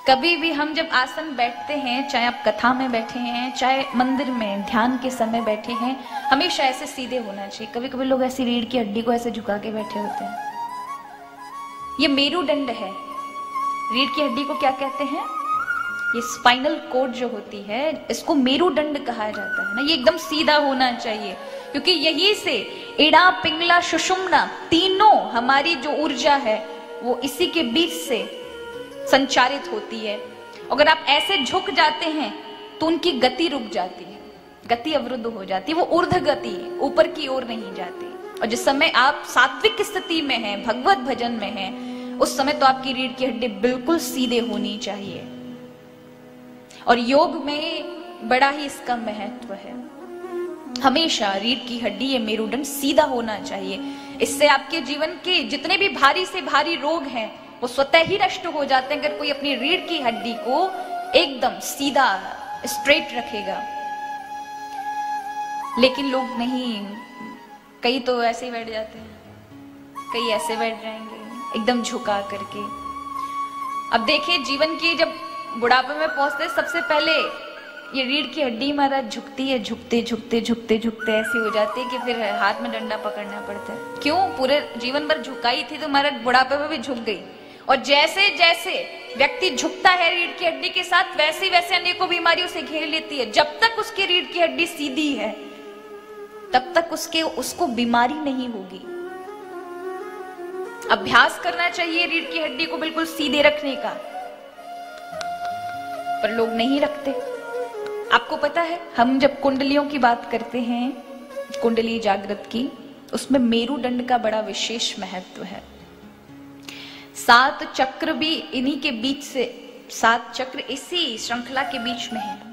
कभी भी हम जब आसन बैठते हैं, चाहे आप कथा में बैठे हैं, चाहे मंदिर में ध्यान के समय बैठे हैं, हमेशा ऐसे सीधे होना चाहिए। कभी कभी लोग ऐसी रीढ़ की हड्डी को ऐसे झुका के बैठे होते हैं। ये मेरुदंड है। रीढ़ की हड्डी को क्या कहते हैं? ये स्पाइनल कोड जो होती है, इसको मेरुदंड कहा जाता है ना। ये एकदम सीधा होना चाहिए, क्योंकि यही से इड़ा, पिंगला, सुषुम्ना तीनों हमारी जो ऊर्जा है वो इसी के बीच से संचारित होती है। अगर आप ऐसे झुक जाते हैं तो उनकी गति रुक जाती है, गति अवरुद्ध हो जाती है, वो ऊर्ध्व गति है, ऊपर की ओर नहीं जाती। और जिस समय आप सात्विक स्थिति में हैं, भगवत भजन में हैं, उस समय तो आपकी रीढ़ की हड्डी बिल्कुल सीधे होनी चाहिए। और योग में बड़ा ही इसका महत्व है। हमेशा रीढ़ की हड्डी, ये मेरुदंड सीधा होना चाहिए। इससे आपके जीवन के जितने भी भारी से भारी रोग हैं वो स्वतः ही नष्ट हो जाते हैं, अगर कोई अपनी रीढ़ की हड्डी को एकदम सीधा स्ट्रेट रखेगा। लेकिन लोग नहीं, कई तो ऐसे ही बैठ जाते हैं, कई ऐसे बैठ जाएंगे एकदम झुका करके। अब देखिए, जीवन की जब बुढ़ापे में पहुंचते सबसे पहले ये रीढ़ की हड्डी महाराज झुकती है, झुकते झुकते झुकते झुकते ऐसी हो जाती है कि फिर हाथ में डंडा पकड़ना पड़ता है। क्यों? पूरे जीवन भर झुकाई थी तो महाराज बुढ़ापे में भी झुक गई। और जैसे जैसे व्यक्ति झुकता है रीढ़ की हड्डी के साथ, वैसे वैसे अनेकों बीमारियों से घेर लेती है। जब तक उसकी रीढ़ की हड्डी सीधी है तब तक उसको बीमारी नहीं होगी। अभ्यास करना चाहिए रीढ़ की हड्डी को बिल्कुल सीधे रखने का, पर लोग नहीं रखते। आपको पता है, हम जब कुंडलियों की बात करते हैं, कुंडली जागृत की, उसमें मेरुदंड का बड़ा विशेष महत्व है। 7 चक्र भी इन्हीं के बीच से, 7 चक्र इसी श्रृंखला के बीच में है।